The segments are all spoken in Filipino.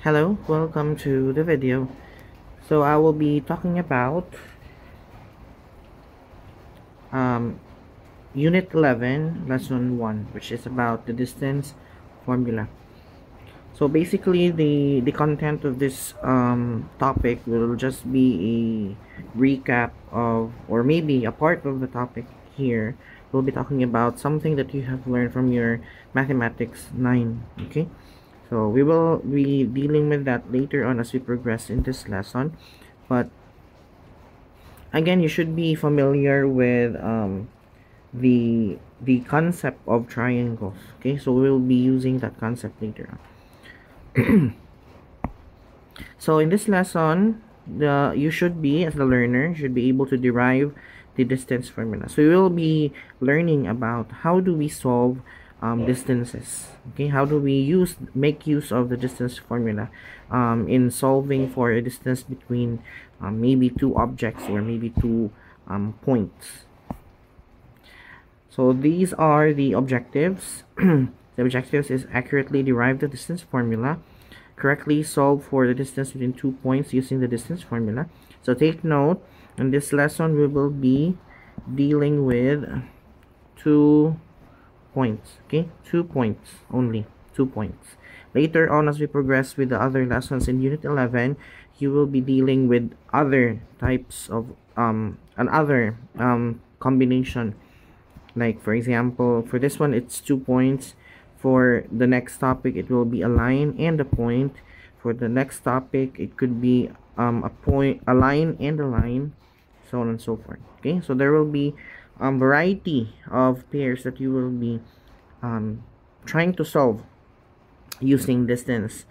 Hello, welcome to the video. So I will be talking about um, Unit 11, Lesson 1, which is about the distance formula. So basically, the content of this topic will just be a recap of, or maybe a part of the topic here. We'll be talking about something that you have learned from your Mathematics 9, okay? So we will be dealing with that later on as we progress in this lesson. But again, you should be familiar with the concept of triangles. Okay, so we'll be using that concept later on. So in this lesson, you should be, as the learner, should be able to derive the distance formula. So we will be learning about how do we solve distances. Okay, how do we make use of the distance formula in solving for a distance between maybe two objects or maybe two points. So these are the objectives. The objectives is accurately derive the distance formula, correctly solve for the distance between 2 points using the distance formula. So take note, in this lesson we will be dealing with 2 points. Okay, 2 points only, 2 points. Later on, as we progress with the other lessons in Unit 11, you will be dealing with other types of another combination. Like for example, for this one it's 2 points. For the next topic it will be a line and a point. For the next topic it could be a point, a line and a line, so on and so forth. Okay, so there will be a variety of pairs that you will be trying to solve using distance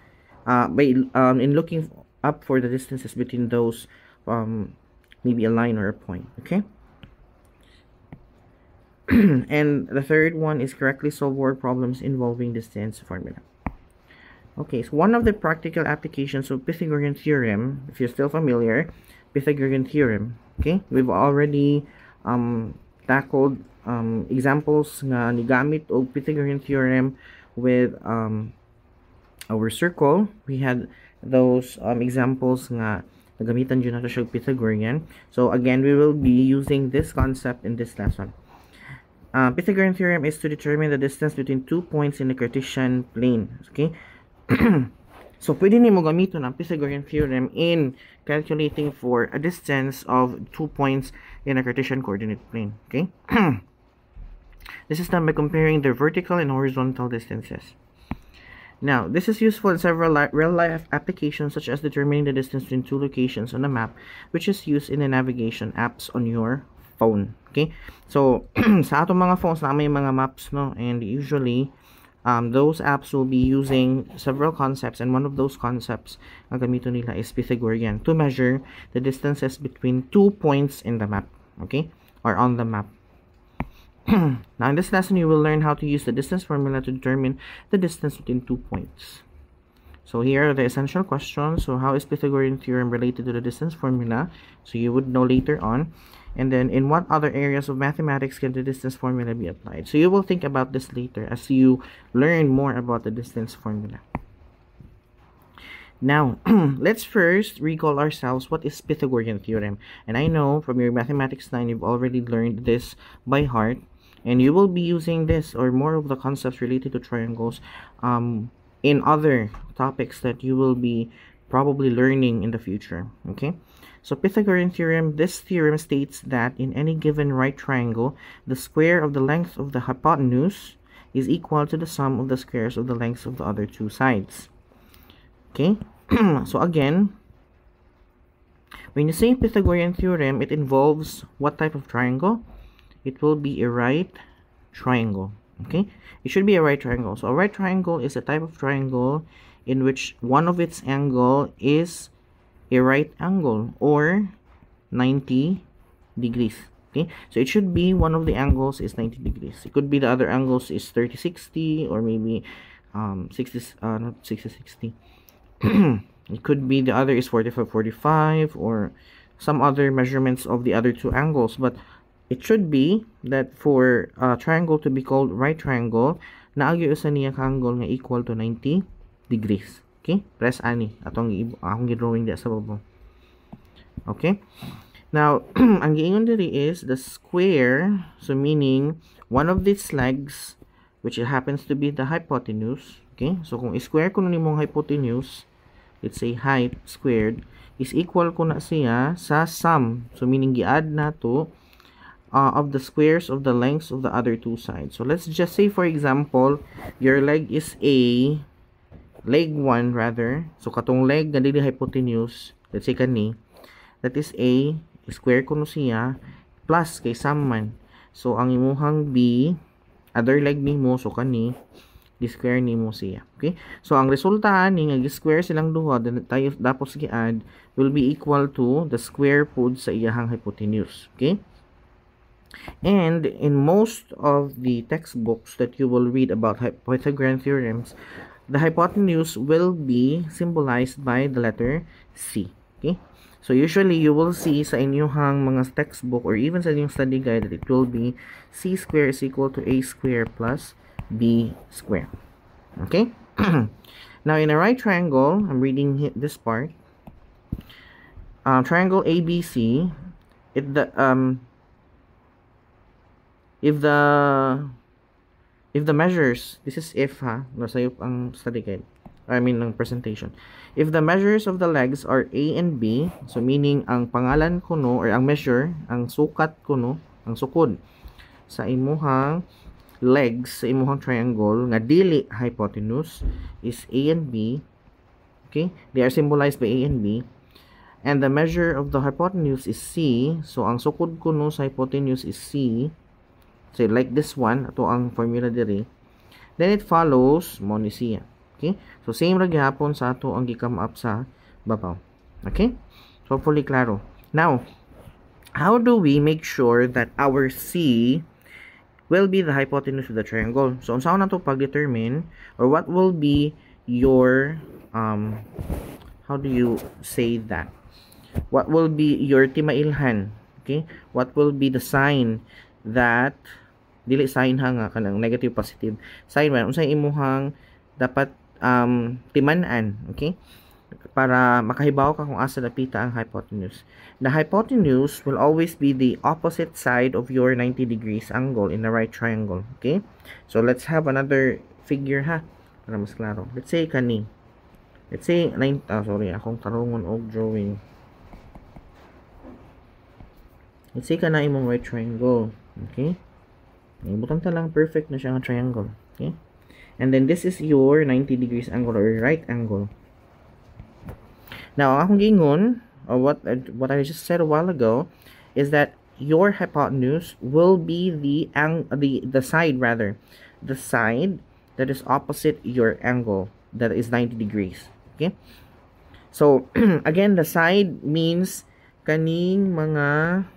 in looking up for the distances between those maybe a line or a point. Okay. And the third one is correctly solve word problems involving distance formula. Okay, so one of the practical applications of Pythagorean theorem, if you're still familiar, Pythagorean theorem, okay, we've already tackled examples nga nigamit og Pythagorean theorem with our circle. We had those examples nga nagamitan dyan nato siya Pythagorean. So again, we will be using this concept in this lesson. Pythagorean theorem is to determine the distance between 2 points in the Cartesian plane. Okay? So, pwede nimo gamiton ang Pythagorean theorem in calculating for a distance of 2 points in a Cartesian coordinate plane. Okay? This is done by comparing their vertical and horizontal distances. Now, this is useful in several real-life applications, such as determining the distance between two locations on a map, which is used in the navigation apps on your phone. Okay, so sa atong mga phones na may mga maps, no, and usually those apps will be using several concepts, and one of those concepts ang gamiton nila is Pythagorean to measure the distances between 2 points in the map, okay, or on the map. Now in this lesson you will learn how to use the distance formula to determine the distance between 2 points. So here are the essential questions. So how is Pythagorean theorem related to the distance formula? So you would know later on. And then in what other areas of mathematics can the distance formula be applied? So you will think about this later as you learn more about the distance formula. Now, let's first recall ourselves what is Pythagorean theorem. And I know from your Mathematics 9 you've already learned this by heart. And you will be using this or more of the concepts related to triangles in other topics that you will be probably learning in the future. Okay, so Pythagorean theorem, this theorem states that in any given right triangle, the square of the length of the hypotenuse is equal to the sum of the squares of the lengths of the other two sides. Okay, so again, when you say Pythagorean theorem, it involves what type of triangle? It will be a right triangle. Okay, it should be a right triangle. So a right triangle is a type of triangle in which one of its angle is a right angle or 90 degrees. Okay, so it should be one of the angles is 90 degrees. It could be the other angles is 30-60 or maybe 60 not 60-60. It could be the other is 45-45 or some other measurements of the other two angles, but it should be that for a triangle to be called right triangle, naagyo sa niya ka angle nga equal to 90 degrees. Okay? Press ani. Akong gidrawing diya sa baba. Okay? Now, ang giingon diri is the square, so meaning one of these legs, which happens to be the hypotenuse. Okay? So, kung square ko na nimong hypotenuse, let's say height squared, is equal ko na siya sa sum. So, meaning gi-add na to of the squares of the lengths of the other two sides. So, let's just say, for example, your leg is A, leg 1 rather. So, katong leg na dili hypotenuse, let's say kani, that is A, square ko no siya, plus kay sum man. So, ang imuhang B, other leg nimo, so kani, di-square nimo siya. Okay? So, ang resulta ni nga gi-square silang duha, tayo tapos gi-add, will be equal to the square pod sa iyahang hypotenuse. Okay? And in most of the textbooks that you will read about Pythagorean theorems, the hypotenuse will be symbolized by the letter C. Okay? So usually you will see sa inyong mga textbook or even sa inyong study guide that it will be C square is equal to A square plus B square. Okay? Now in a right triangle, I'm reading this part. Triangle ABC, if the measures, this is if nasa iyo ang study guide, I mean ng presentation. If the measures of the legs are A and B, so meaning ang pangalan ko no, or ang measure, ang sukat ko no, ang sukod sa imuhang legs, sa imuhang triangle, nga dili hypotenuse, is A and B. Okay? They are symbolized by A and B. And the measure of the hypotenuse is C. So, ang sukod ko no sa hypotenuse is C. So, like this one, ito ang formula diri. Then, it follows, mo ni siya. Okay? So, same ra gyapon sa ato ang gi-come up sa babaw. Okay? So, hopefully, klaro. Now, how do we make sure that our C will be the hypotenuse of the triangle? So, unsa na to pag-determine, or what will be your, how do you say that? What will be your timailhan? Okay? What will be the sign that, dili sign nga, kanang negative, positive, sign man, unsay imuhang dapat timanan, okay? Para makahibaw ka kung asa napita ang hypotenuse. The hypotenuse will always be the opposite side of your 90 degrees angle in the right triangle, okay? So, let's have another figure ha, para mas klaro. Let's say kani. Let's say, akong tarungon og drawing. Let's say kana imong right triangle, okay? Butang ta lang, perfect na siya nga triangle, okay? And then this is your 90 degrees angle or right angle. Now, akong gingon, or what I just said a while ago, is that your hypotenuse will be the side rather, the side that is opposite your angle that is 90 degrees. Okay? So again, the side means kaning mga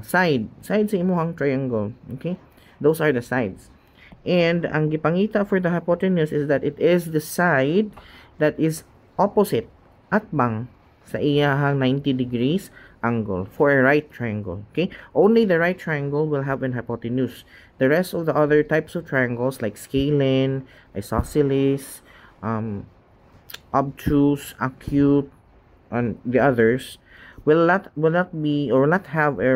side sa imuhang triangle. Okay? Those are the sides. And ang gipangita for the hypotenuse is that it is the side that is opposite atbang sa iyahang 90 degrees angle for a right triangle. Okay? Only the right triangle will have an hypotenuse. The rest of the other types of triangles like scalene, isosceles, obtuse, acute, and the others will not be, or will not have a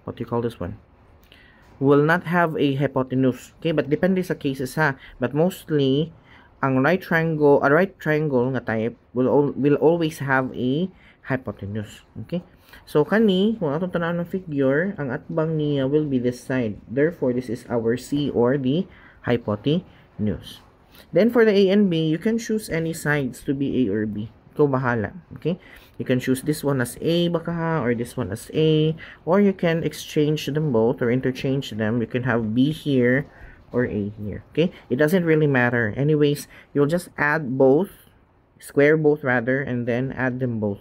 what do you call this one? Will not have a hypotenuse. Okay, but depende sa cases ha. But mostly, ang right triangle nga type will always have a hypotenuse. Okay? So kani, kung atong tanaw ng figure, ang atbang niya will be this side. Therefore, this is our C or the hypotenuse. Then for the A and B, you can choose any sides to be A or B. Ikaw bahala. Okay? You can choose this one as A baka ha, or this one as A, or you can exchange them both or interchange them. You can have B here or A here. Okay? It doesn't really matter. Anyways, you'll just add both, square both rather, and then add them both.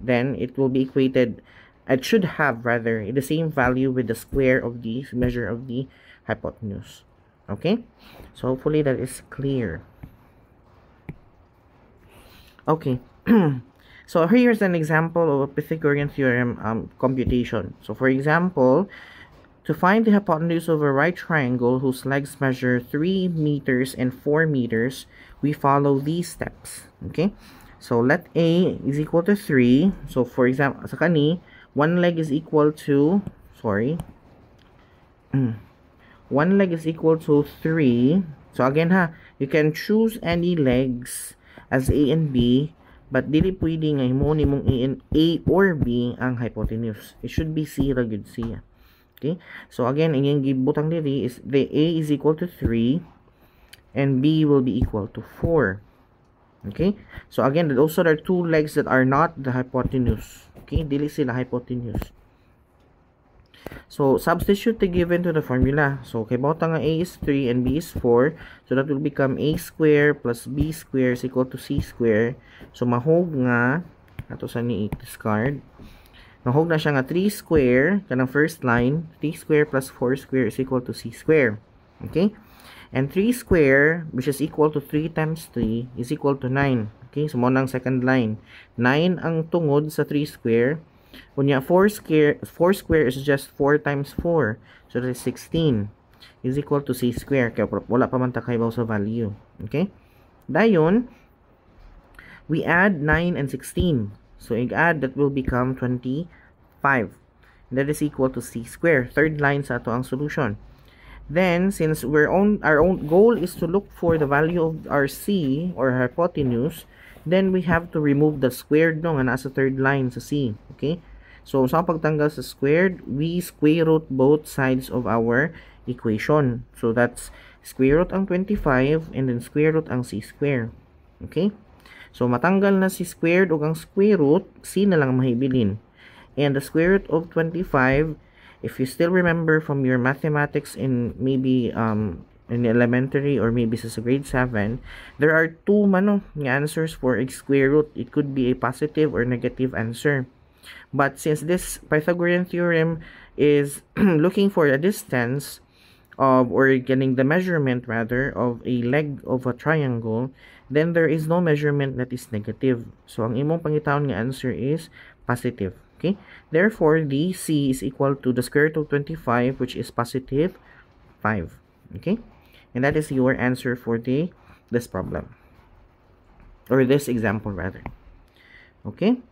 Then it will be equated, it should have rather the same value with the square of the measure of the hypotenuse. Okay? So hopefully that is clear. Okay. So here's an example of a Pythagorean theorem computation. So for example, To find the hypotenuse of a right triangle whose legs measure 3 meters and 4 meters, we follow these steps. Okay? So, let A is equal to 3. So, for example, sa kani, one leg is equal to, one leg is equal to 3. So, again ha, you can choose any legs as A and B, but dili pwede nga himo nimong A or B ang hypotenuse. It should be C ra gyud siya. Okay? So, again, inyong gibutang diri is the A is equal to 3 and B will be equal to 4. Okay? So, again, those are two legs that are not the hypotenuse. Okay? Dili sila hypotenuse. So, substitute the given to the formula. So, kay bawta nga A is 3 and B is 4. So, that will become A square plus B square is equal to C square. So, mahog nga, ato sa ni discard. Mahog na siya nga 3 square, kanang first line, 3 square plus 4 square is equal to C square. Okay? And 3 square, which is equal to 3 times 3, is equal to 9. Okay? So, mo nang second line. 9 ang tungod sa 3 square. Kunya 4 square is just 4 times 4. So, that is 16. Is equal to C square. Kaya wala pa man takaybaw sa value. Okay? Dayon, we add 9 and 16. So, i-add, that will become 25. That is equal to C square. Third line sa ato ang solution. Then, since our own goal is to look for the value of our C or hypotenuse, then we have to remove the squared no nga nasa third line sa C. Okay? So, sa pagtanggal sa squared, we square root both sides of our equation. So, that's square root ang 25 and then square root ang C square. Okay? So, matanggal na si squared o ang square root, C na lang mahibilin. And the square root of 25, if you still remember from your mathematics in maybe in elementary or maybe sa grade 7, there are two answers for a square root. It could be a positive or negative answer. But since this Pythagorean theorem is looking for a distance of, or getting the measurement rather, of a leg of a triangle, then there is no measurement that is negative. So, ang imong pangitawon nga answer is positive. Okay? Therefore, the C is equal to the square root of 25, which is positive 5. Okay? And that is your answer for this problem. Or this example, rather. Okay?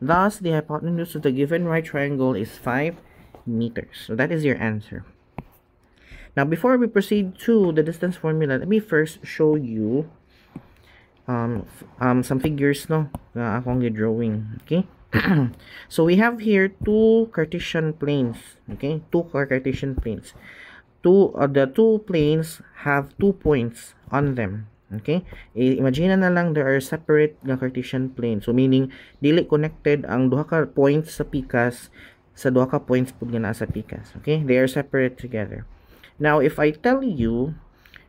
Thus, the hypotenuse of the given right triangle is 5 meters. So, that is your answer. Now, before we proceed to the distance formula, let me first show you some figures no na akong drawing. Okay? So we have here two Cartesian planes. Okay? Two Cartesian planes. The two planes have 2 points on them. Okay? Imagine na lang there are separate nga Cartesian planes. So meaning dili connected ang duha ka points sa pikas sa duha ka points pud nga naa sa pikas. Okay? They are separate together. Now, if I tell you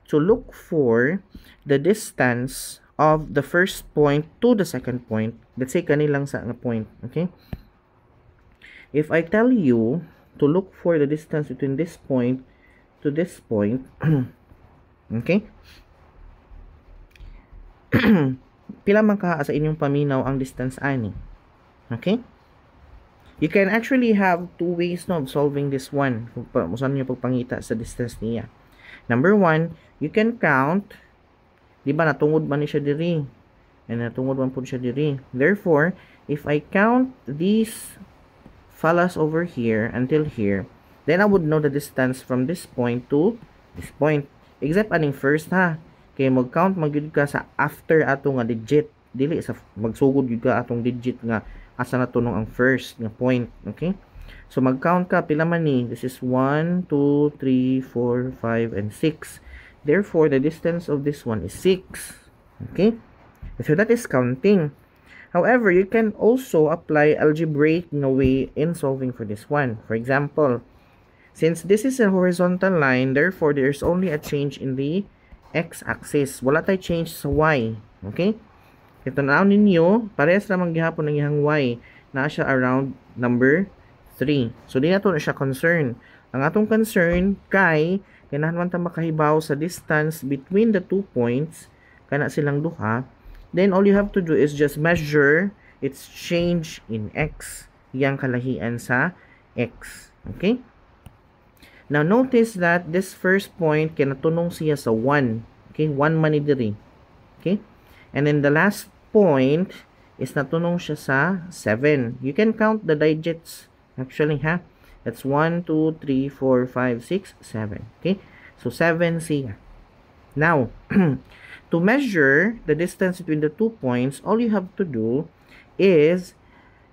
to look for the distance of the first point to the second point, let's say kanilang sa nga point, okay? If I tell you to look for the distance between this point to this point, okay? Pila man ka sa inyong paminaw ang distance ani? Okay? You can actually have two ways no, of solving this one. Kung saan nyo pagpangita sa distance niya. Number 1, you can count. Diba, natungod man siya diri. And natungod man po siya diri. Therefore, if I count these fellas over here until here, then I would know the distance from this point to this point. Except aning first ha. Kaya mag-count magyud ka sa after ato nga digit. Dili sa magsugod gyud ka atong digit nga asa na tunong ang first nga point. Okay? So, mag-count ka. Pila man ni? This is 1, 2, 3, 4, 5, and 6. Therefore, the distance of this one is 6. Okay? So, that is counting. However, you can also apply algebraic way in solving for this one. For example, since this is a horizontal line, therefore, there's only a change in the x-axis. Wala tayo change sa y. Okay? Ito na ninyo, parehas namang gihapon ng ihang y na siya around number 3. So, di na to na siya concern. Ang atong concern kay ganahan man ta makahibaw sa distance between the 2 points, kana silang duha, then all you have to do is just measure its change in x. Yang kalahian sa x. Okay? Now, notice that this first point, kinatunong siya sa 1. Okay, 1 man ni diri. Okay? And then the last point is natunong siya sa 7. You can count the digits actually, ha? That's 1, 2, 3, 4, 5, 6, 7. Okay? So, 7 siya. Now, to measure the distance between the 2 points, all you have to do is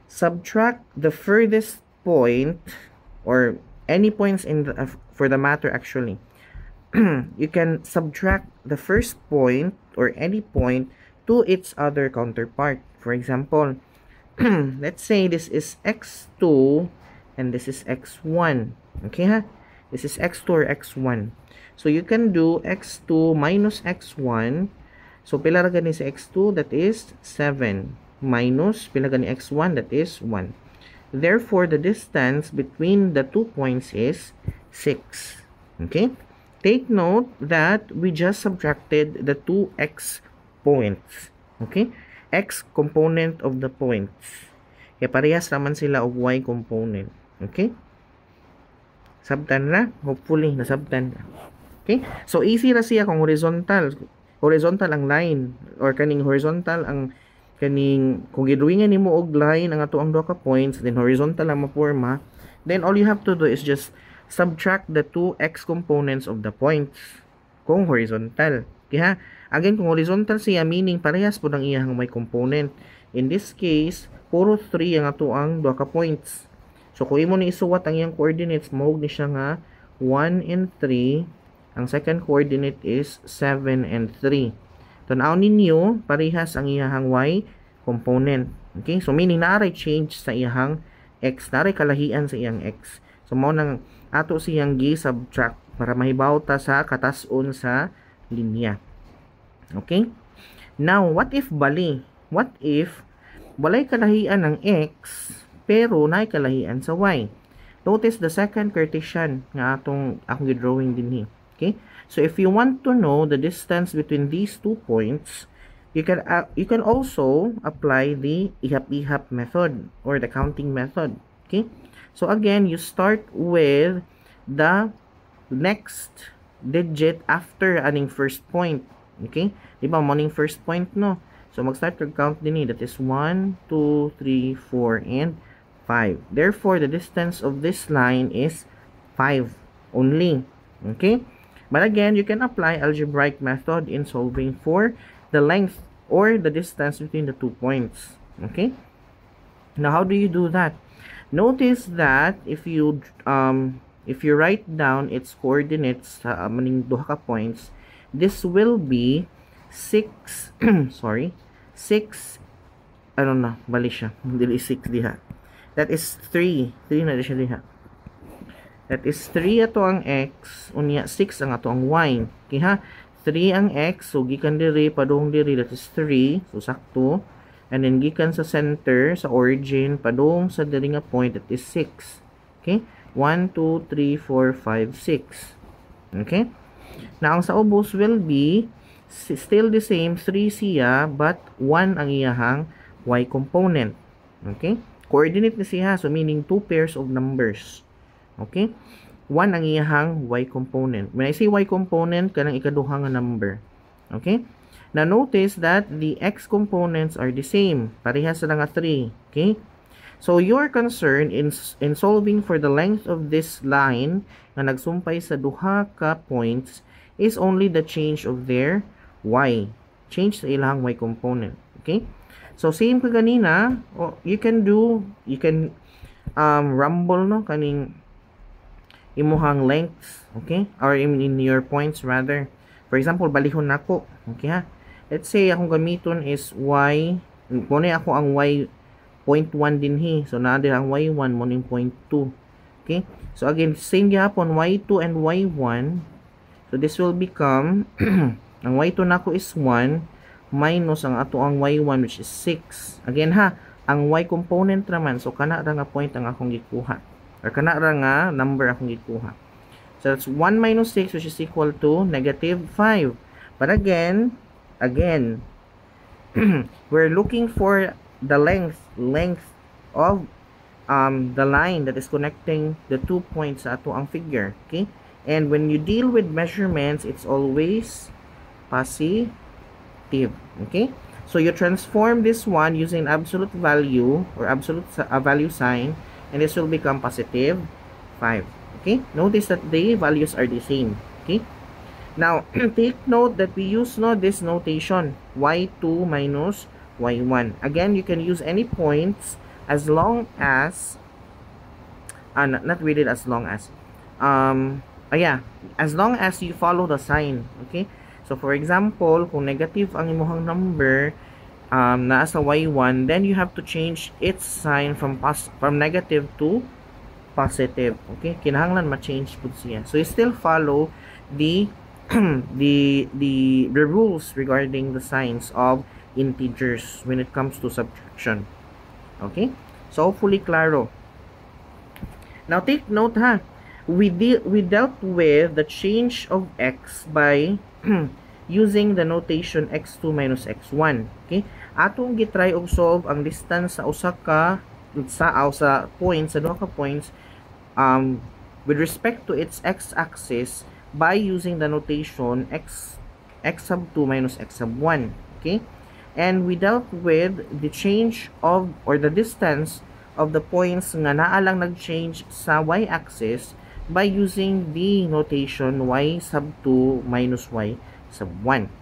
subtract the furthest point, or any points in the, for the matter actually. You can subtract the first point or any point to its other counterpart. For example, let's say this is x2 and this is x1. Okay, ha? This is x2 or x1. So you can do x2 minus x1. So pila ra gani sa x2, that is 7, minus pila gani x1, that is 1. Therefore, the distance between the 2 points is 6. Okay? Take note that we just subtracted the 2x points. Okay? X component of the points. Kaya parehas naman sila of y component. Okay? Sabtan na? Hopefully, nasabtan na. Okay? So, easy ra siya kung horizontal. Horizontal ang line. Or kaning horizontal ang kaning, kung gidrawingan nimo og line ang ato ang duha ka points, then horizontal ang maporma, then all you have to do is just subtract the 2x components of the points kung horizontal. Okay, ha? Again, kung horizontal siya, meaning parehas po ng iyang may component. In this case, puro 3 ang ato ang duha ka points. So, kung imo ni isuwat ang iyang coordinates, mahog ni siya nga 1 and 3. Ang second coordinate is 7 and 3. Tanaw ninyo, parehas ang iyahang y component. Okay? So, meaning naaray change sa iyahang x. Naaray kalahian sa iyang x. So, mao nang ato siyang gi-subtract para mahibaw ta sa katason sa linya. Okay? Now, what if bali? What if walay kalahian ng x pero naay kalahian sa y? Notice the second Cartesian nga akong gi-drawing dinhi. Okay? So, if you want to know the distance between these 2 points, you can also apply the ihap-ihap method or the counting method. Okay? So, again, you start with the next digit after aning first point. Okay? Diba, morning first point, no? So, mag-start to count din. That is 1, 2, 3, 4, and 5. Therefore, the distance of this line is 5 only. Okay? But again, you can apply algebraic method in solving for the length or the distance between the 2 points. Okay? Now, how do you do that? Notice that if you write down its coordinates sa maning duha ka points, this will be 6 sorry, 6, I don't know, bali siya. Dili 6 diha. That is 3 na siya diha. That is 3 ato ang x, unya 6 ang ato ang y. Okay, ha? 3 ang x, so gikan diri padung diri, that is 3, so sakto. And then gikan sa center, sa origin padung sa diri nga point, that is 6. Okay? 1, 2, 3, 4, 5, 6. Okay? Now, ang sa ubos will be still the same, 3 siya, but 1 ang iyahang y component. Okay? Coordinate na siya, so meaning 2 pairs of numbers. Okay? 1 ang iyahang y component. When I say y component, kanang ikaduha nga number. Okay? Now, notice that the x components are the same. Parehas sila nga 3. Okay? So, your concern in solving for the length of this line na nagsumpay sa duha ka points is only the change of their y. Change sa ilang y component. Okay? So, same ka ganina, you can rumble, no? Kaning imuhang lengths, okay? Or in your points rather. For example, balihon nako, okay ha? Let's say akong gamiton is y, muna ako ang y 0.1 dinhi. So na ang y1 mo ning 0.2. Okay? So again, same gyapon y2 and y1. So this will become ang y2 nako is 1 minus ang ato ang y1 which is 6. Again ha, ang y component raman, so kana ra nga point ang akong gikuha. Or kana ra nga number akong gikuha. So that's 1 minus 6 which is equal to negative 5. But again, we're looking for the length of the line that is connecting the 2 points sa ato ang figure. Okay? And when you deal with measurements, it's always positive. Okay? So you transform this one using absolute value or absolute value sign, and this will become positive 5. Okay? Notice that the values are the same. Okay? Now, take note that we use this notation, y2 minus y1. Again, you can use any points as long as, not really as long as, as long as you follow the sign. Okay? So, for example, kung negative ang imuhang number, naa sa y1, then you have to change its sign from negative to positive. Okay? Kinahanglan ma-change po siya. So, you still follow the the rules regarding the signs of integers when it comes to subtraction. Okay? So, hopefully klaro. Now, take note ha. We dealt with the change of x by using the notation x2 minus x1. Okay? Atong gitry og solve ang distance sa usa ka sa points, sa duha ka points with respect to its x-axis by using the notation x sub 2 minus x sub 1. Okay? And we dealt with the change of or the distance of the points nga naa lang nag-change sa y-axis by using the notation y sub 2 minus y sub 1.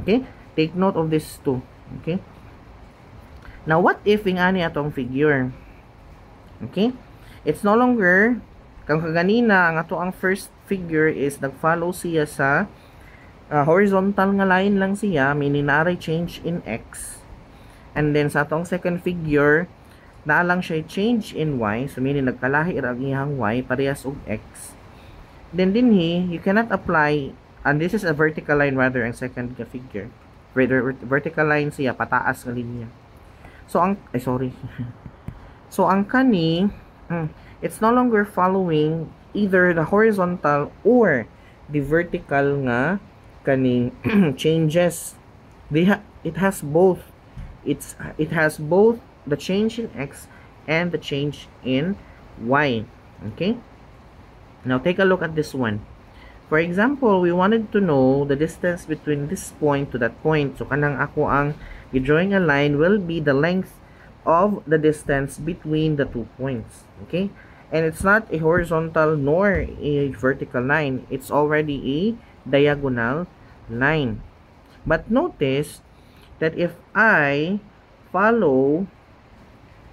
Okay? Take note of this too. Okay? Now, what if ingani atong figure? Okay? It's no longer, kung kaganina, ang ato ang first figure is nag-follow siya sa horizontal nga line lang siya, meaning naaray change in x. And then sa atong second figure, naa lang siya change in y, so meaning nagkalahi ang iyang y parehas og x. Then dinhi, you cannot apply, and this is a vertical line rather ang second figure. Vertical line siya, pataas nga linya. So ang so ang kani, it's no longer following either the horizontal or the vertical nga kaning changes. It has both. It has both the change in x and the change in y. Okay? Now take a look at this one. For example, we wanted to know the distance between this point to that point. So kanang ako ang drawing a line will be the length of the distance between the 2 points. Okay? And it's not a horizontal nor a vertical line. It's already a diagonal line. But notice that if I follow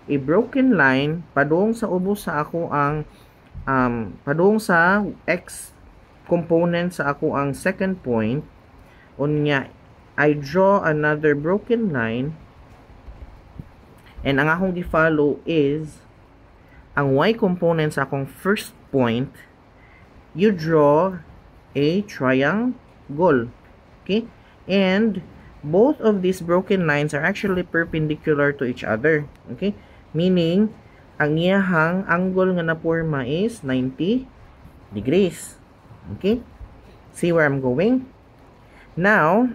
a broken line padung sa ubos sa ako ang padung sa x component sa ako ang second point, unya I draw another broken line, and ang akong di-follow is ang y component sa akong first point. You draw a triangle. Okay? And both of these broken lines are actually perpendicular to each other. Okay? Meaning, ang iyahang angle nga naporma is 90 degrees. Okay? See where I'm going? Now,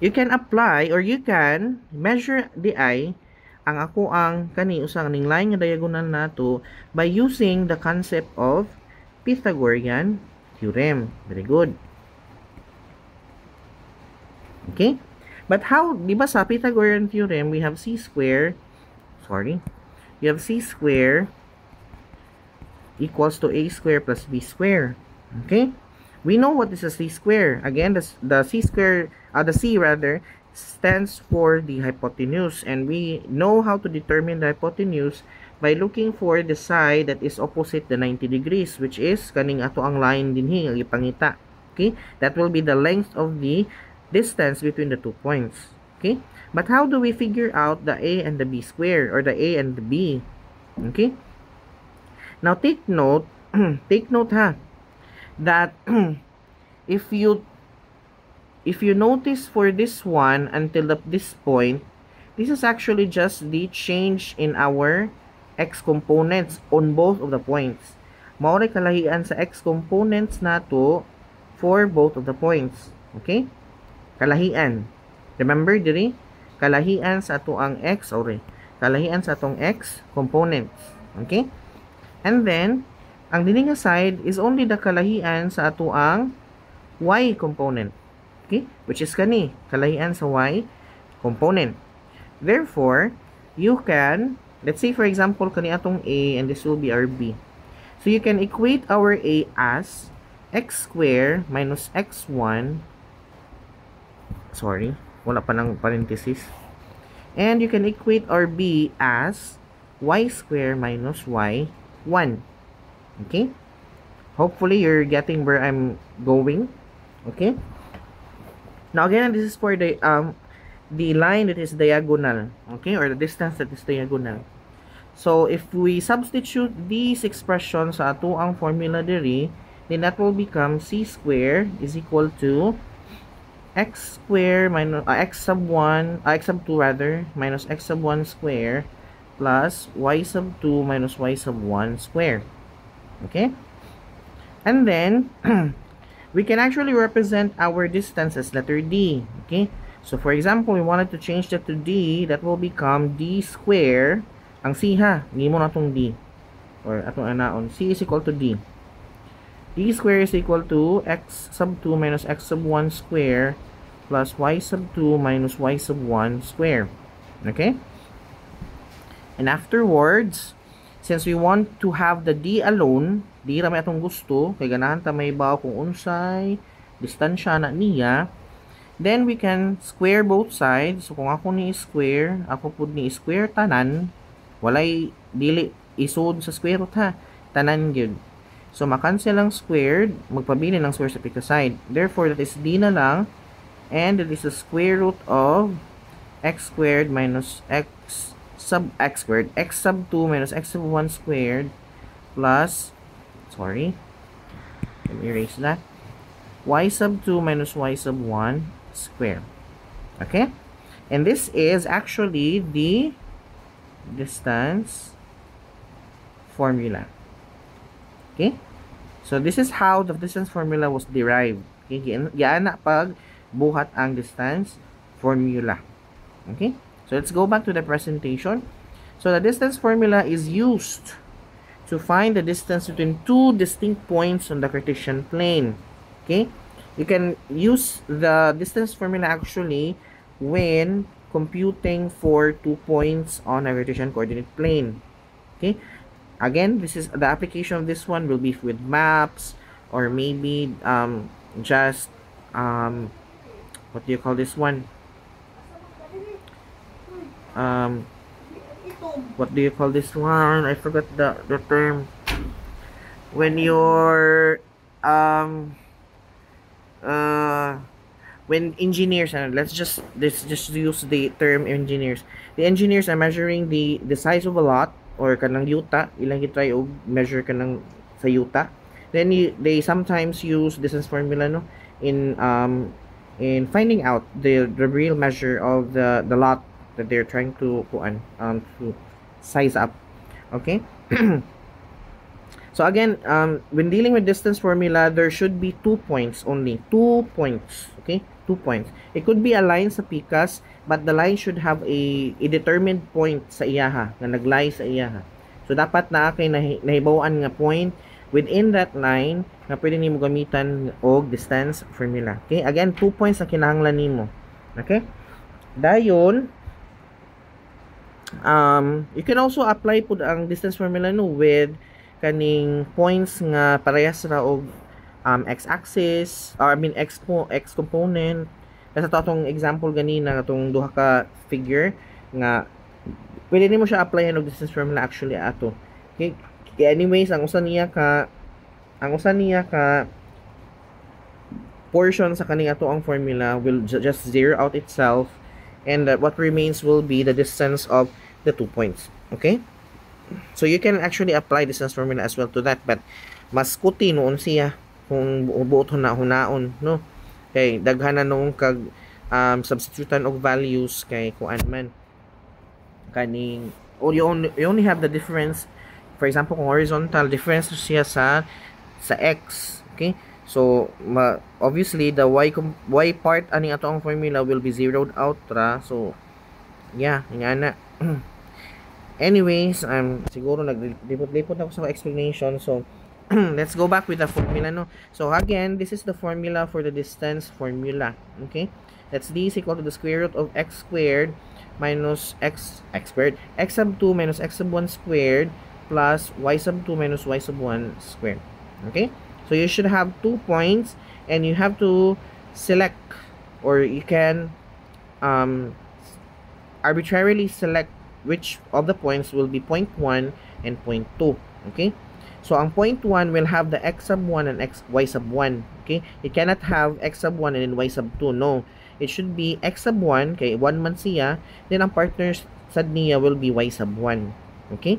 you can apply or you can measure the eye ang ako ang kani usang ning line nga diagonal nato by using the concept of Pythagorean theorem. Very good. Okay? But how, di ba sa Pythagorean theorem, we have c square equals to a square plus b square. Okay? We know what is a c square. Again, the c stands for the hypotenuse, and we know how to determine the hypotenuse by looking for the side that is opposite the 90 degrees, which is kaning ato ang line dinhi ang ipangita. Okay? That will be the length of the distance between the 2 points. Okay? But how do we figure out the a and the b square, or the a and the b? Okay? Now take note ha, that if you notice for this one until this point, this is actually just the change in our x components on both of the points. Mao'y kalahian sa x components nato for both of the points. Okay? Kalahian. Remember diri, kalahian sa ato ang x, kalahian sa atong x components. Okay? And then, ang dili nga side is only the kalahian sa ato ang y component. Okay? Which is kani, kalahian sa y component. Therefore, you can, let's say for example, kani atong a and this will be our b. So you can equate our a as x squared minus x1. Sorry, wala pa ng parenthesis. And you can equate our b as y squared minus y1. Okay? Hopefully, you're getting where I'm going. Okay? Now, again, this is for the line that is diagonal. Okay? Or the distance that is diagonal. So, if we substitute these expressions sa ato ang formula diri, then that will become c squared is equal to x squared minus x sub 2 rather minus x sub 1 square plus y sub 2 minus y sub 1 square. Okay? And then we can actually represent our distance as letter d. Okay? So for example, we wanted to change that to d, that will become d square. Ang c ha, hindi mo na itong d or atong anaon. C is equal to d. D square is equal to x sub 2 minus x sub 1 square plus y sub 2 minus y sub 1 square. Okay? And afterwards, since we want to have the d alone, di ra may atong gusto, kay ganahan ta may baw kung unsay distansya na niya, then we can square both sides. So kung ako ni square, ako pud ni square tanan, walay dili isod sa square root ha, tanan gyud. So, makancel ang squared, magpabili ng square sa pika side. Therefore, that is d na lang. And that is the square root of x squared minus x sub x squared. X sub 2 minus x sub 1 squared plus, sorry, let me erase that. Y sub 2 minus y sub 1 squared. Okay? And this is actually the distance formula. Okay? So, this is how the distance formula was derived. Okay? Yan na pag buhat ang distance formula. Okay? So, let's go back to the presentation. So, the distance formula is used to find the distance between two distinct points on the Cartesian plane. Okay? You can use the distance formula actually when computing for 2 points on a Cartesian coordinate plane. Okay? Again, this is the application of this one will be with maps or maybe just what do you call this one? What do you call this one? I forgot the term. When you're when engineers, let's just use the term engineers. The engineers are measuring the size of a lot or kanang yuta, ilang gitry og measure kanang sa yuta. Then they sometimes use distance formula no in finding out the real measure of the lot that they're trying to size up. Okay? So again, when dealing with distance formula, there should be 2 points only. 2 points. Okay? 2 points. It could be a line sa pikas, but the line should have a determined point sa iyaha, na naglay sa iyaha. So, dapat na kay nahibawaan nga point within that line na pwede nimo gamitan og distance formula. Okay? Again, 2 points ang kinahanglan nimo. Okay? Dayon, you can also apply pud ang distance formula no with kaning points nga parehas ra og x-axis, or I mean x component. Kasi atong example ganina katong duha ka figure nga pwede nimo siya applyan og distance formula actually ato. Okay? Anyways, ang usa niya ka portion sa kaning ato ang formula will just zero out itself, and what remains will be the distance of the 2 points. Okay? So you can actually apply distance formula as well to that, but mas kuti noon siya kung buot hunaon no, kay daghanan nung kag substitutan og values kay kuan man kaning, or you only have the difference. For example, kung horizontal difference siya sa x. Okay, so obviously the y part ani ato ang formula will be zeroed out ra. So yeah, nga na. Anyways, siguro naglipot-lipot ako sa explanation. So, let's go back with the formula, no? So, again, this is the formula for the distance formula. Okay? That's d is equal to the square root of x squared minus x squared. X sub 2 minus x sub 1 squared plus y sub 2 minus y sub 1 squared. Okay? So, you should have 2 points and you have to select, or you can arbitrarily select which of the points will be point 1 and point 2. Okay? So, ang point 1 will have the x sub 1 and y sub 1. Okay? It cannot have x sub 1 and then y sub 2. No. It should be x sub 1, kay 1 man siya, then ang partners sad niya will be y sub 1. Okay?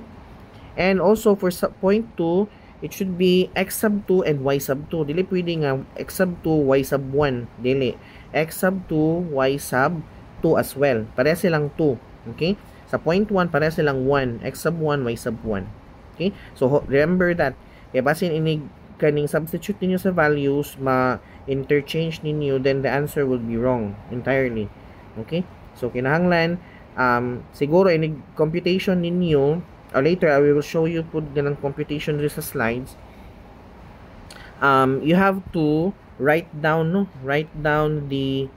And also, for point 2, it should be x sub 2 and y sub 2. Dili pwede nga x sub 2, y sub 1. Dili. X sub 2, y sub 2 as well. Pareha silang 2. Okay? Sa point 1, pareha silang 1. X sub 1, y sub 1. Okay? So, remember that. Kaya basin inig kaning substitute ninyo sa values, ma-interchange ninyo, then the answer will be wrong entirely. Okay? So, kinahanglan, siguro inig computation ninyo, or later, I will show you put ganang computation dito sa slides. You have to write down, no? Write down the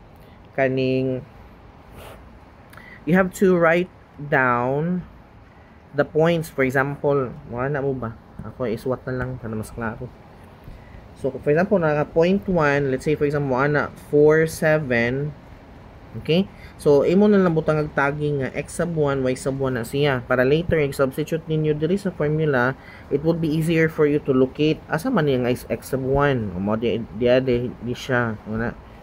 kaning, you have to write down the points. For example, wala mo ba? Ako iswat na lang para mas klaro. So, for example, naka point 1, let's say for example, 4, 7. Okay? So, imo na lang butang tagging nga x sub 1, y sub 1 na siya. Para later, i-substitute ninyo diri sa formula, it would be easier for you to locate asa man yung x sub 1. O mo, di siya.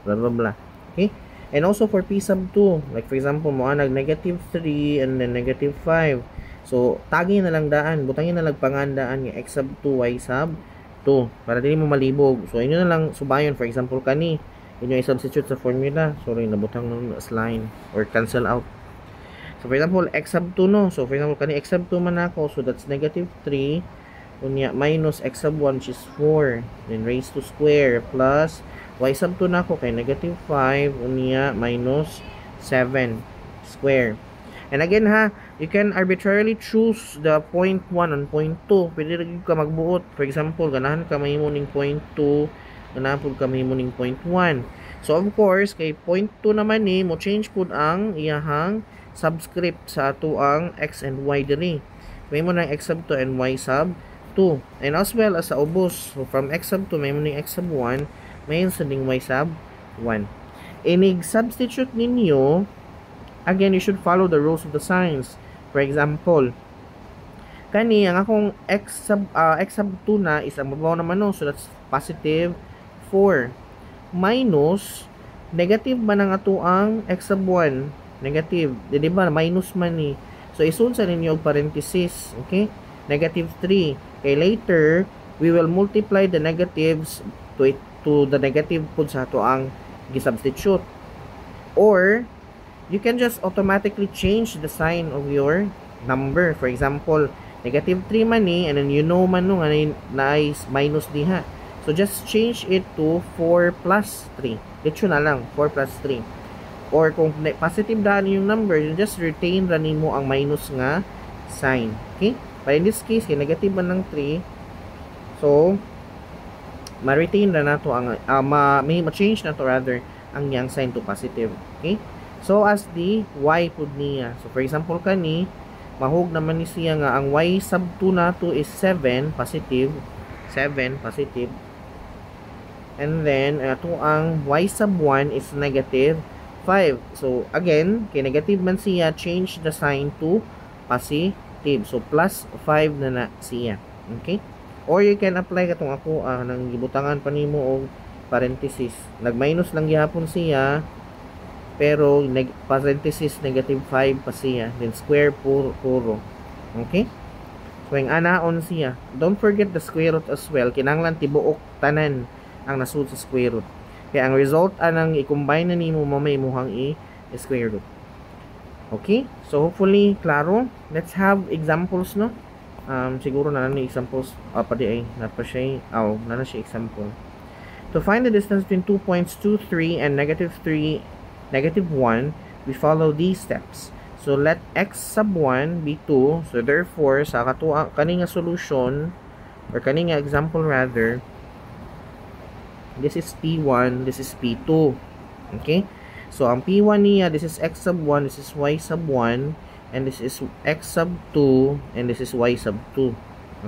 Blah, blah, blah. Okay? And also for p sub 2, like for example, mo negative 3 and then negative 5. So, tagging na lang daan. Butangin na lang pangandaan nga x sub 2, y sub 2. Para dili mo malibog. So, inyo na lang subayon. For example, kani, inyo i-substitute sa formula. Sorry, nabutang ng line or cancel out. So, for example, x sub 2, no? So, for example, kani x sub 2 man ako. So, that's negative 3. Unya, minus x sub 1, which is 4. Then, raised to square. Plus, y sub 2 na ako kay negative 5. Unya, minus 7 square. And again, ha, you can arbitrarily choose the point 1 and point 2. Pwede rin ka magbuot. For example, ganahan ka mahimo ning point 2. Ganapod kami mo ning point 1. So, of course, kay point 2 naman ni, mo change po ang iyahang subscript sa ato ang x and y diri. May mo ng x sub 2 and y sub 2. And as well as sa ubos. So, from x sub 2, may mo ng x sub 1, may sa ding y sub 1. Inig substitute ninyo, again, you should follow the rules of the signs. For example, kani, ang akong x sub 2 na is ang mabaw naman, no? So, that's positive 4 minus negative man ang ato ang x sub 1, negative, di ba minus man ni, so isunsa ninyo og parenthesis. Okay, negative 3, kay later we will multiply the negatives to the negative pud sa ato ang gi-substitute, or you can just automatically change the sign of your number. For example, negative 3 man ni, and then you know man no nga na is minus diha. So, just change it to 4 plus 3. Dito na lang, 4 plus 3. Or, kung positive daan yung number, you just retain ranin mo ang minus nga sign. Okay? But in this case, kaya negative man ng 3. So, ma-retain na nato ang, ma-change na to rather, ang yang sign to positive. Okay? So, as the y pud niya. So, for example, kani, mahug naman ni siya nga, ang y sub 2 nato is 7, positive. 7, positive. And then, ito ang y sub 1 is negative 5. So, again, kay negative man siya, change the sign to positive. So, plus 5 na siya. Okay? Or you can apply katong ako, nang gibutangan pa nimo og parenthesis. Nag-minus lang gihapon siya, pero parenthesis negative 5 pa siya. Then, square puro. Okay? So, yung anaon siya. Don't forget the square root as well. Kinahanglan tibuok tanan ang nasud sa square root. Kaya ang result anang i-combine na nimo mamay muhang i-square root. Okay? So hopefully klaro. Let's have examples, no? Siguro na ni examples padi ay napa siya na siya example. To find the distance between 2 points 2, 3 and negative 3, negative 1, we follow these steps. So let x sub 1 be 2. So therefore sa kaning solution or kaning example rather, this is P1, this is P2. Okay? So ang P1 niya, this is x sub 1, this is y sub 1, and this is x sub 2, and this is y sub 2.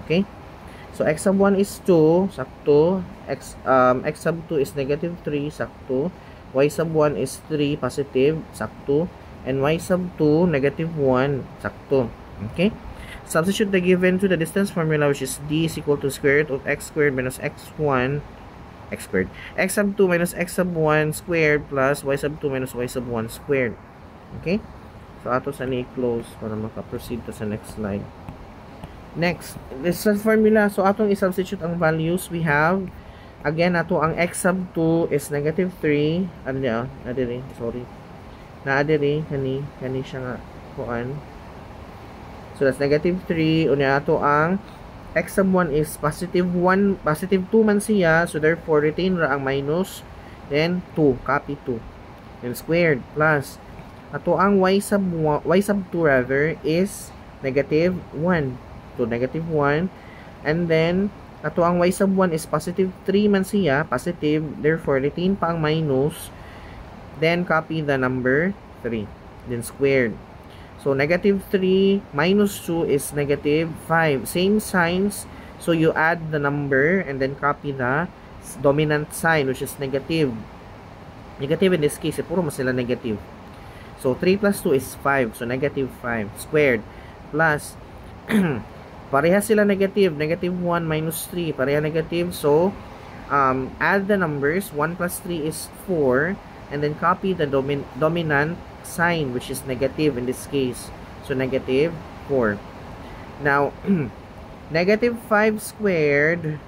Okay? So x sub 1 is 2, sakto. X sub 2 is negative 3, sakto. Y sub 1 is 3, positive, sakto. And y sub 2, negative 1, sakto. Okay? Substitute the given to the distance formula, which is d is equal to square root of x squared minus x1, x squared. X sub 2 minus x sub 1 squared plus y sub 2 minus y sub 1 squared. Okay? So, ato sa ni-close para maka-proceed to sa next slide. Next, this is formula. So, atong i-substitute ang values. We have, again, ato ang x sub 2 is negative 3. Ano niya? Adiri, sorry. Naadiri, kani siya nga kuan. So, that's negative 3. Unya ato ang x sub 1 is positive 1, positive 2 man siya. So, therefore, retain ra ang minus. Then, 2. Copy 2. Then, squared. Plus, ato ang y sub 2 rather is negative 1. So, negative 1. And then, ato ang y sub 1 is positive 3 man siya. Positive. Therefore, retain pa ang minus. Then, copy the number 3. Then, squared. So, negative 3 minus 2 is negative 5. Same signs. So, you add the number and then copy the dominant sign, which is negative. Negative in this case, puro mas sila negative. So, 3 plus 2 is 5. So, negative 5 squared plus pareha sila negative. Negative 1 minus 3. Pareha negative. So, add the numbers. 1 plus 3 is 4. And then copy the dominant sign, which is negative in this case. So, negative 4. Now, negative 5 squared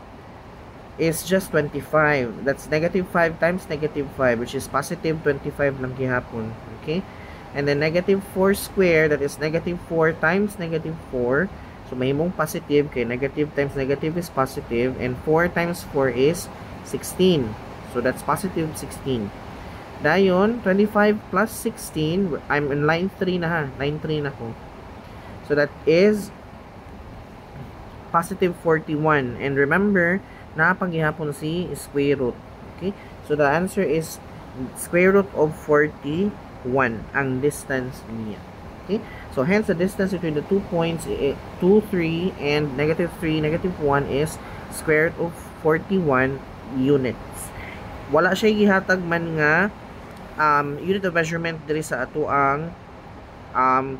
is just 25. That's negative 5 times negative 5, which is positive 25 lang gihapon. Okay? And then negative 4 squared, that is negative 4 times negative 4. So, mahimong positive, kay negative times negative is positive. And 4 times 4 is 16. So, that's positive 16. Dayon, 25 plus 16, I'm in line 3 na ha. Line 3 na ko. So, that is positive 41. And remember, napaghihapon si square root. Okay? So, the answer is square root of 41 ang distance niya. Okay? So, hence, the distance between the 2 points, 2, 3, and negative 3, negative 1 is square root of 41 units. Wala siya gihatag man nga unit of measurement diri sa ato ang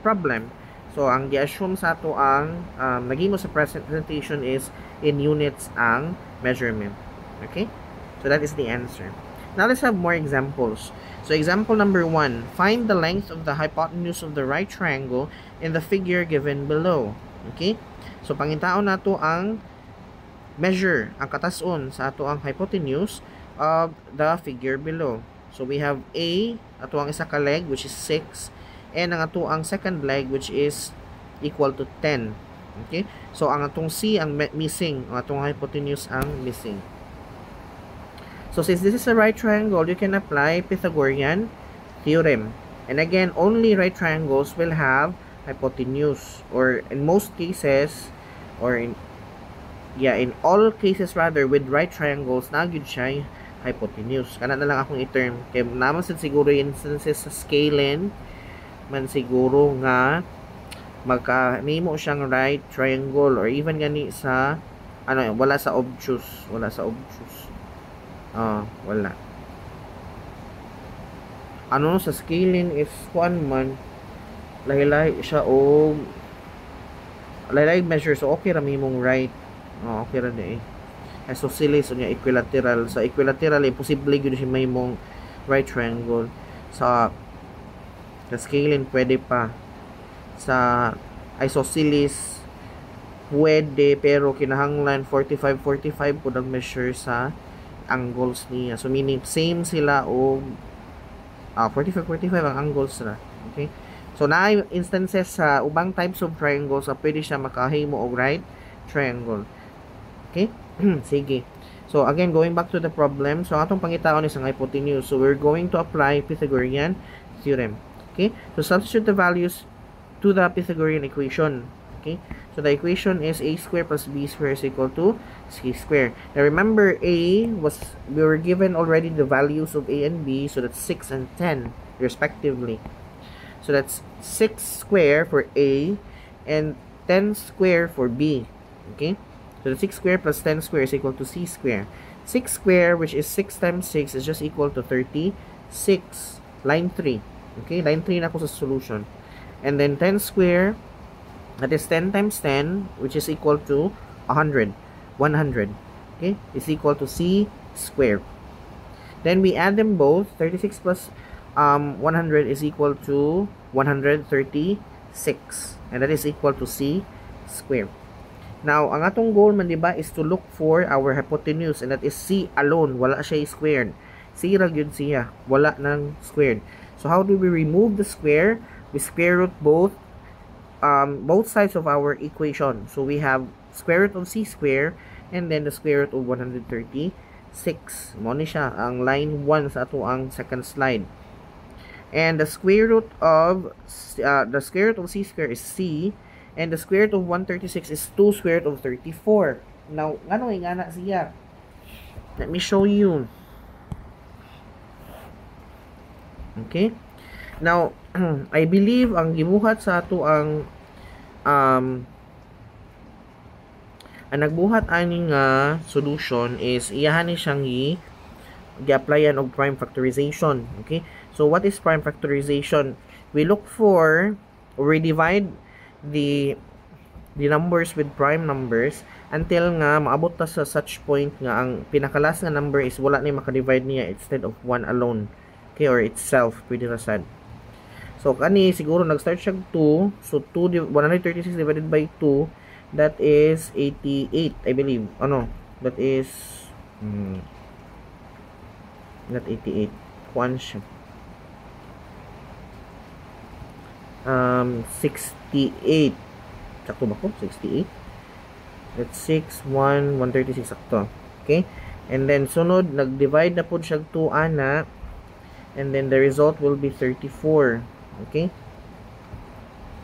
problem. So, ang gi-assume sa ato ang naging sa presentation is in units ang measurement. Okay? So, that is the answer. Now, let's have more examples. So, example number 1. Find the length of the hypotenuse of the right triangle in the figure given below. Okay? So, pangitaon nato ang measure, ang katason sa ato ang hypotenuse of the figure below. So, we have A, ato ang isa ka leg, which is 6, and ang ato ang second leg, which is equal to 10. Okay? So, ang atong C, ang missing, ang atong hypotenuse ang missing. So, since this is a right triangle, you can apply Pythagorean theorem. And again, only right triangles will have hypotenuse. Or in most cases, or in all cases rather, with right triangles, nagyud siya hypotenuse. Kana na lang akong i-term. Kaya naman siguro instances sa scalene man siguro nga magka-nemo siyang right triangle or even gani sa wala sa obtuse. Wala. Sa scalene is one man lahi-lahi siya o lahi-lahi measure. So okay ra mimong right. Okay ra na isosceles o niya equilateral. Sa equilateral, imposible yun siya may mong right triangle. Sa scalene, pwede pa. Sa isosceles, pwede, pero kinahanglan 45-45 po nag-measure sa angles niya. So, meaning, same sila o 45-45 ang angles na. Okay? So, na instances sa ubang types of triangles na pwede siya makahimo o right triangle. Okay? Sige. So, again, going back to the problem. So, atong pangitaon is ang hypotenuse. So, we're going to apply Pythagorean theorem. Okay? So, substitute the values to the Pythagorean equation. Okay, so the equation is a square plus b square is equal to c square. Now remember, we were given already the values of a and b, so that's 6 and 10 respectively. So that's 6 square for a and 10 square for b. Okay, so the 6 square plus 10 square is equal to c square. 6 square, which is 6 times 6, is just equal to 36. Line 3. Okay, line 3 na ako sa solution. And then 10 square, that is 10 times 10, which is equal to 100. 100. Okay, is equal to c squared. Then we add them both. 36 plus 100 is equal to 136. And that is equal to c squared. Now, ang atong goal man, diba, is to look for our hypotenuse, and that is c alone. Wala siya squared. C ra gyud siya. Wala nang squared. So, how do we remove the square? We square root both sides of our equation. So, we have square root of c square and then the square root of 136. Mo ni siya ang line 1 sa ato ang second slide. And the square root of c square is c, and the square root of 136 is 2 square root of 34. Now, ngano ingana siya? Let me show you. Okay? Now, I believe ang gibuhat sa ato ang nagbuhat ani nga solution is iyahan ni siyang gi-applyan og prime factorization. Okay? So, what is prime factorization? We look for, or we divide the numbers with prime numbers until nga maabot ta sa such point nga ang pinakalas nga number is wala ni makadivide niya instead of 1 alone. Okay, or itself, pwede ra sad. So, kani siguro nag-start siya 2. So, 136 divided by 2, that is 88, I believe. Ano? That is not 88. Kuan siya. 68. Sakto ba ko? 68. That's 6, 1, 136 sakto. Okay? And then, sunod, nag-divide na po siya 2 ana. And then, the result will be 34. Okay?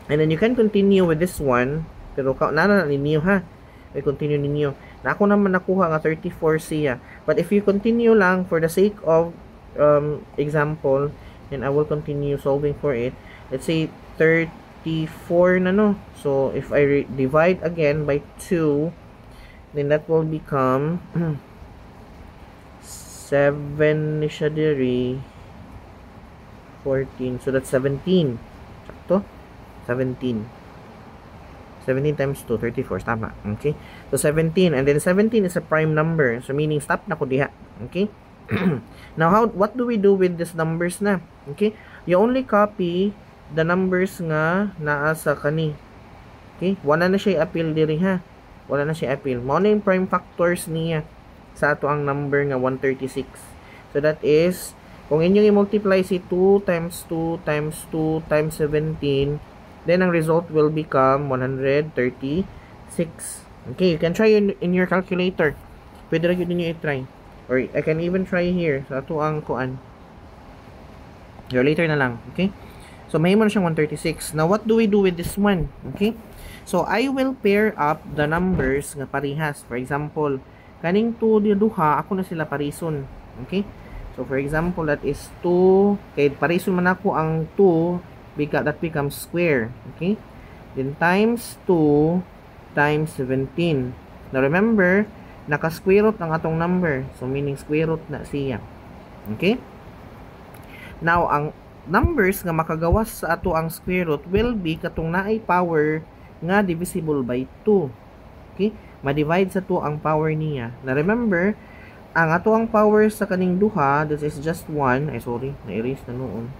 And then, you can continue with this one. Pero, nana ninyo ha. I continue ninyo. Na ako naman nakuha nga 34 siya. But if you continue lang, for the sake of example, and I will continue solving for it. Let's say, 34 na no. So, if I divide again by 2, then that will become 7 siya diri. 14. So, that's 17. Sakto? 17. 17 times 2, 34. Tama. Okay? So, 17. And then, 17 is a prime number. So, meaning, stop na ko diha. Okay? Now, what do we do with these numbers na? Okay? You only copy the numbers nga naa sa kani. Okay? Wala na siya i-appeal diri ha. Wala na siya i-appeal. Mao na yung prime factors niya sa ato ang number nga 136. So, that is, kung inyong i-multiply si 2 times 2 times 2 times 17, then ang result will become 136. Okay, you can try in your calculator. Pwede rin yun i-try. Or I can even try here sa ato ang kuan. Your later na lang. Okay? So, may mo na siyang 136. Now, what do we do with this one? Okay? So, I will pair up the numbers nga parehas. For example, kaning 2 duha, ako na sila parison. Okay? So, for example, that is 2. Kaya parison man ako ang 2, that becomes square. Okay? Then, times 2 times 17. Now, remember, naka-square root ang atong number. So, meaning square root na siya. Okay? Now, ang numbers nga makagawas sa ato ang square root will be katong naay power nga divisible by 2. Okay? Ma-divide sa 2 ang power niya. Na remember, ang ato ang power sa kaning duha, this is just 1. Ay, sorry. Na-erase na noon.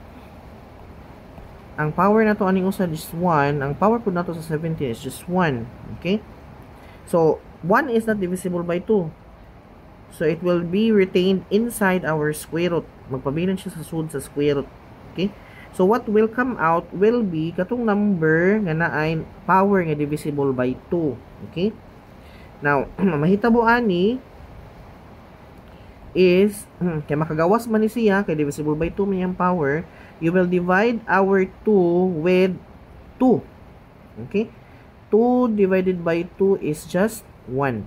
Ang power na to aning usa is 1. Ang power po na to sa 17 is just 1. Okay? So, 1 is not divisible by 2. So, it will be retained inside our square root. Magpabilin siya sa sud sa square root. Okay? So, what will come out will be katong number nga naay power nga divisible by 2. Okay? Now, mahitabo ani is, kaya makagawas man ni siya, kaya divisible by 2 may ang power, you will divide our 2 with 2. Okay? 2 divided by 2 is just 1.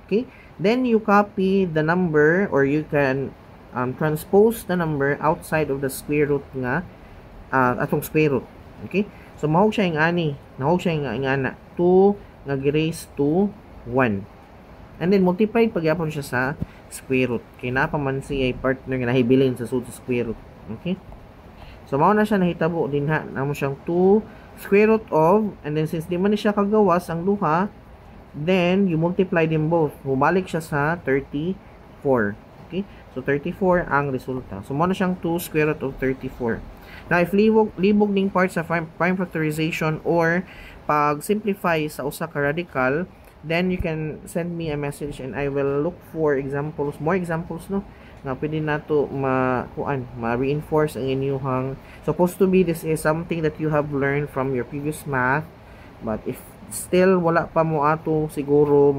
Okay? Then you copy the number, or you can transpose the number outside of the square root nga atong square root. Okay? So mahog siya yung ani. Mahog siya yung ana. 2 nga raised to 1. And then multiplied pagyapon siya sa square root. Kay napaman siya ay partner nga nahibilin sa square root. Okay? So mao na siya nahitabo din ha. Namo siyang 2 square root of, and then since di man ni siya kagawas ang duha, then you multiply them both. Bumalik siya sa 34. Okay? So 34 ang resulta. So mao na siyang 2 square root of 34. Now if libog ning part sa prime factorization or pag simplify sa usa ka radical, then you can send me a message and I will look for examples, more examples no, nga pwede nato ma-reinforce ang inyong, supposed to be this is something that you have learned from your previous math, but if still wala pa mo ato siguro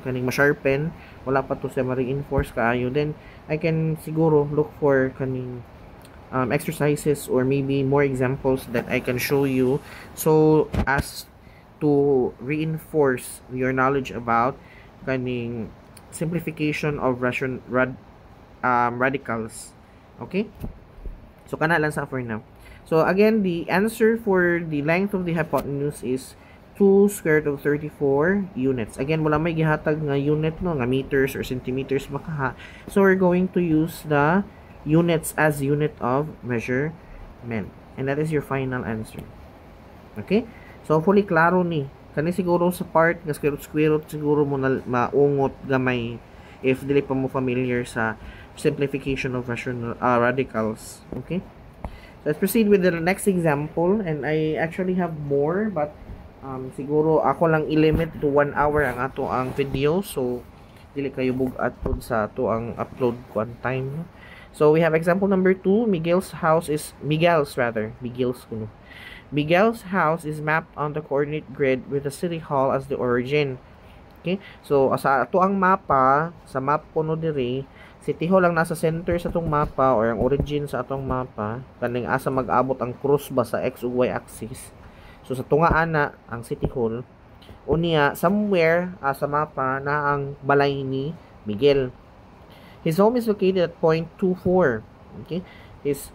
kaning ma-sharpen, wala pa to sa ma-reinforce kaayo, then I can siguro look for kaning exercises or maybe more examples that I can show you so as to reinforce your knowledge about kaning simplification of radicals. Okay? So kana lang sa for now. So again, the answer for the length of the hypotenuse is 2 square root of 34 units. Again, wala may gihatag nga unit no, nga meters or centimeters makaha. So we're going to use the units as unit of measurement. And that is your final answer. Okay? So hopefully klaro ni. Kani siguro sa part nga square root siguro mo na maungot gamay if dili pa mo familiar sa simplification of radicals. Okay? So let's proceed with the next example, and I actually have more, but siguro ako lang i-limit to 1 hour ang ato ang video, so dili kayo bugat pod sa ato ang upload one time. So we have example number 2. Miguel's house is mapped on the coordinate grid with the city hall as the origin. Okay? So sa ato ang mapa, sa map kuno diri, City Hall ang nasa center sa atong mapa or ang origin sa atong mapa, kaning asa mag-abot ang cross ba sa x ug y axis. So sa tunga ana ang City Hall, unya somewhere sa mapa na ang balay ni Miguel. His home is located at point 24. Okay? His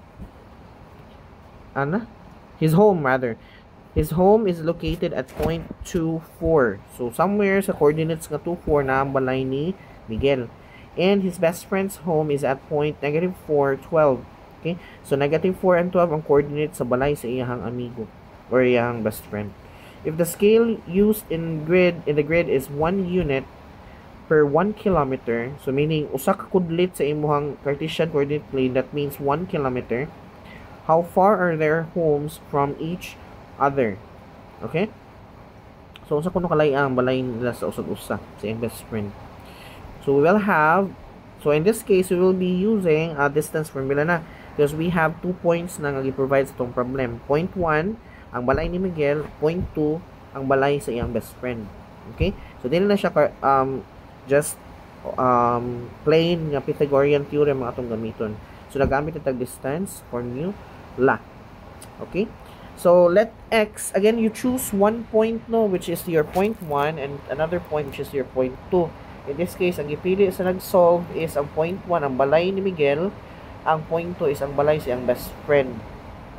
home is located at point 24. So somewhere sa coordinates nga 24 na ang balay ni Miguel. And his best friend's home is at point -4, 12. Okay? So -4 and 12 ang coordinates sa balay sa iyang amigo or iyang best friend. If the scale used in the grid is 1 unit per 1 kilometer, so meaning usa ka kudlit sa imuhang Cartesian coordinate plane, that means 1 kilometer, how far are their homes from each other? Okay? So usa kuno kalay ang balay nila sa usag-usa sa iyang best friend. So we will have, so in this case we will be using a distance formula na, because we have 2 points na nga gi-provide sa itong problem. Point 1 ang balay ni Miguel, point 2 ang balay sa iyang best friend. Okay? So dili na siya just plain nga Pythagorean theorem ang atong gamiton. So nagamit itag distance formula. Okay? So let x, again you choose one point no, which is your point 1, and another point which is your point 2. In this case, ang gipili sa nag-solve is ang point 1 ang balay ni Miguel, ang point 2 is ang balay sa iyang best friend.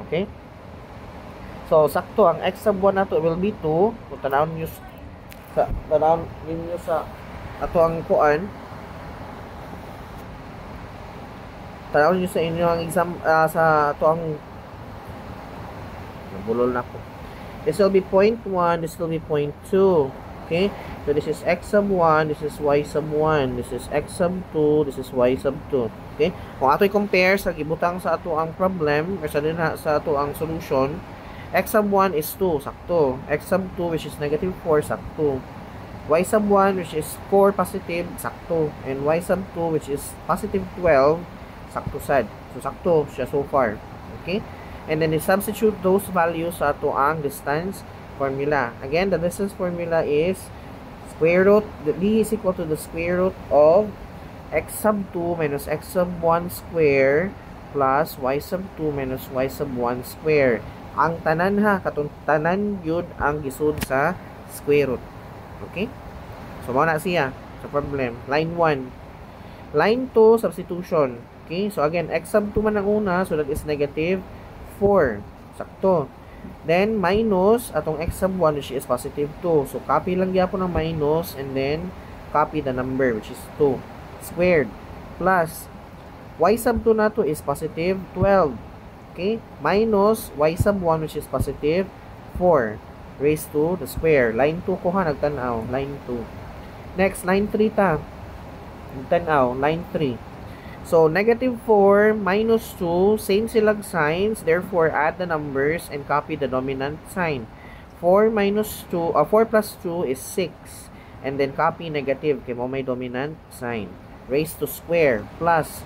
Okay? So sakto ang x sub 1 nato will be 2. Kung tanawon niyo sa ato ang kuan, tanawon niyo sa inyo ang exam sa ato ang bulol na po. This will be point 1, this will be point 2. Okay? So this is x sub 1, this is y sub 1, this is x sub 2, this is y sub 2. Okay? Kung ato'y compare sa gibutang sa ato ang problem or sa ato ang solution, x sub 1 is 2, sakto. X sub 2 which is -4, sakto. Y sub 1 which is 4 positive, sakto. And y sub 2 which is positive 12, sakto sad. So sakto siya so far. Okay? And then substitute those values sa ato ang distance formula. Again, the distance formula is square root, d is equal to the square root of x sub 2 minus x sub 1 square plus y sub 2 minus y sub 1 square. Ang tanan ha, katong tanan yun ang gisud sa square root. Okay? So, mao na siya sa problem. Line 1. Line 2, substitution. Okay? So, again, x sub 2 man ang una, so that is negative 4. Sakto. Then, minus, atong x sub 1, which is positive 2. So, copy lang gyapon ng minus, and then, copy the number, which is 2. Squared. Plus, y sub 2 na to is positive 12. Okay? Minus y sub 1, which is positive 4 raised to the square. Line 2 ko ha, nagtanaw. Line 2. Next, line 3 ta. Nagtanaw. Line 3. So, negative 4 minus 2, same silang signs. Therefore, add the numbers and copy the dominant sign. 4 minus 2, 4 plus 2 is 6. And then, copy negative kay mo may dominant sign. Raised to square. Plus,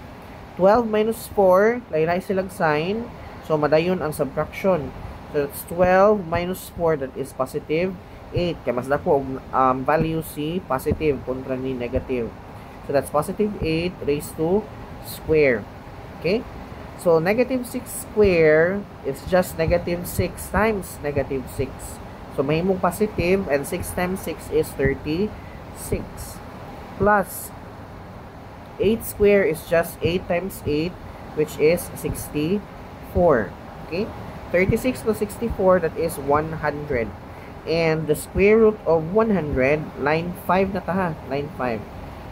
12 minus 4, laylay silang sign. So, madayon ang subtraction. So, that's 12 minus 4, that is positive 8. Kaya mas dako value si positive kontra ni negative. So, that's positive 8 raised to square. Okay? So, negative 6 square is just negative 6 times negative 6. So, mahimong positive, and 6 times 6 is 36. Plus, 8 square is just 8 times 8, which is 64. Okay? 36 plus 64, that is 100. And the square root of 100, line 5 na ta ha. Line 5.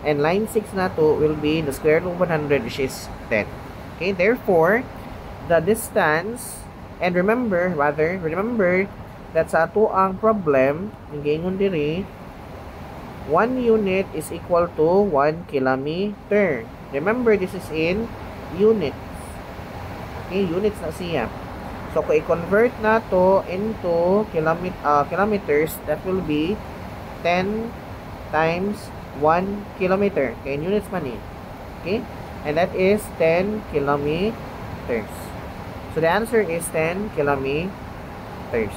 And line 6 na to will be the square root of 100, which is 10. Okay? Therefore, the distance, and remember that sa ato ang problem, yung gingon diri, 1 unit is equal to 1 kilometer. Remember, this is in units. Okay, units na siya. So, kung i-convert na to into kilometers, that will be 10 times 1 kilometer. Okay, in units man eh. Okay, and that is 10 kilometers. So, the answer is 10 kilometers.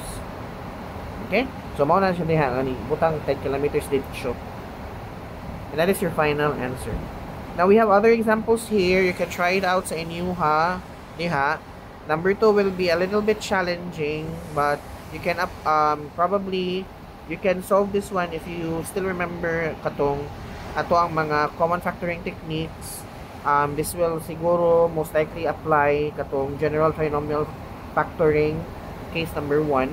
Okay, so mao na siya diha ani butang 10 kilometers dito. And that is your final answer. Now, we have other examples here. You can try it out sa inyo ha. Diha. Number 2 will be a little bit challenging, but you can probably you can solve this one if you still remember katong ato ang mga common factoring techniques. This will siguro most likely apply katong general trinomial factoring case number 1.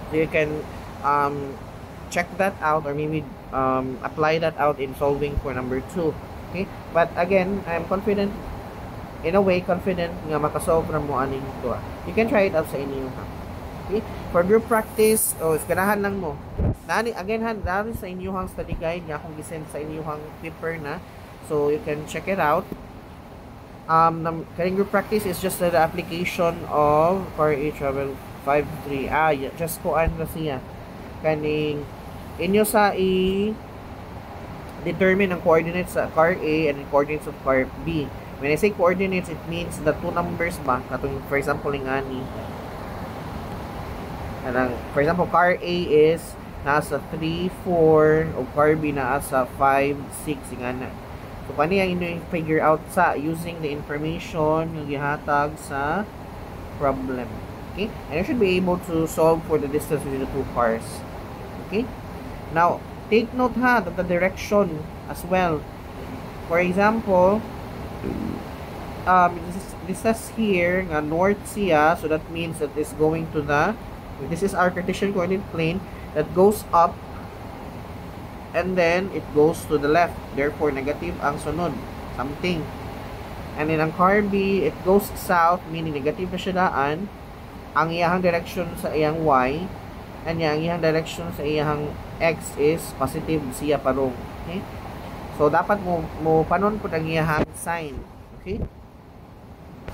So you can check that out, or maybe apply that out in solving for number 2. Okay, but again, I'm confident, in a way, nga makasolve na mo aning ito. You can try it out sa inyo ha. Okay, for group practice, ganahan lang mo. Again, dali sa inyo hang study guide nga akong gisend sa inyo hang paper na, so you can check it out. Kaning group practice is just the application of for a travel 5-3. Just kuan na siya. Kaning inyo sa determine ang coordinates sa car A and the coordinates of car B. When I say coordinates, it means the two numbers ba? Katong, for example, ng ani. For example, car A is nasa 3, 4, o car B nasa 5, 6, ingana. So, kani ang inyo figure out sa using the information yung gihatag sa problem. Okay? And you should be able to solve for the distance between the two cars. Okay? Now, take note ha that the direction as well. For example, this says here nga north siya, so that means that is going to this is our Cartesian coordinate plane that goes up and then it goes to the left, therefore negative ang sunod, something. And then ang car B, it goes south, meaning negative na siya daan. Ang iyahang direction sa iyang y, and ang iyahang direction sa iyahang x is positive siya parong. Okay, so dapat mo panon po ang iyahang sign. Okay,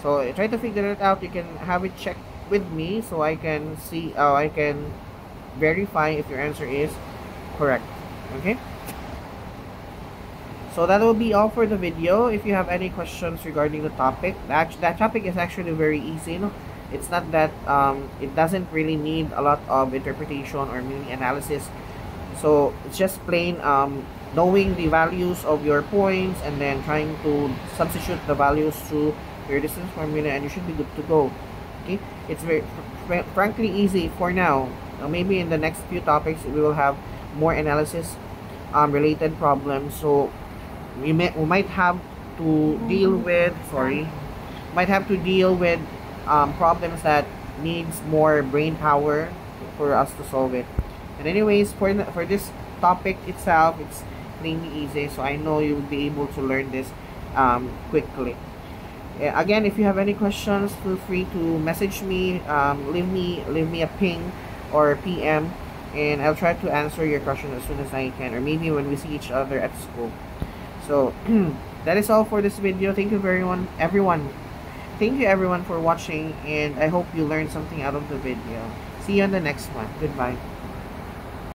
so try to figure it out. You can have it checked with me so I can see, I can verify if your answer is correct. Okay, so that will be all for the video. If you have any questions regarding the topic, that topic is actually very easy, no? It's not that it doesn't really need a lot of interpretation or meaning analysis. So it's just plain knowing the values of your points and then trying to substitute the values to your distance formula, and you should be good to go. Okay, it's very frankly easy for now. Maybe in the next few topics we will have more analysis related problems. So we might have to deal with, sorry, might have to deal with problems that needs more brain power for us to solve it. And anyways, for this topic itself, it's plainly easy, so I know you'll be able to learn this quickly. Again, if you have any questions, feel free to message me, leave me a ping or PM, and I'll try to answer your question as soon as I can, or maybe when we see each other at school. So that is all for this video. Thank you everyone. Thank you everyone for watching, and I hope you learned something out of the video. See you on the next one. Goodbye.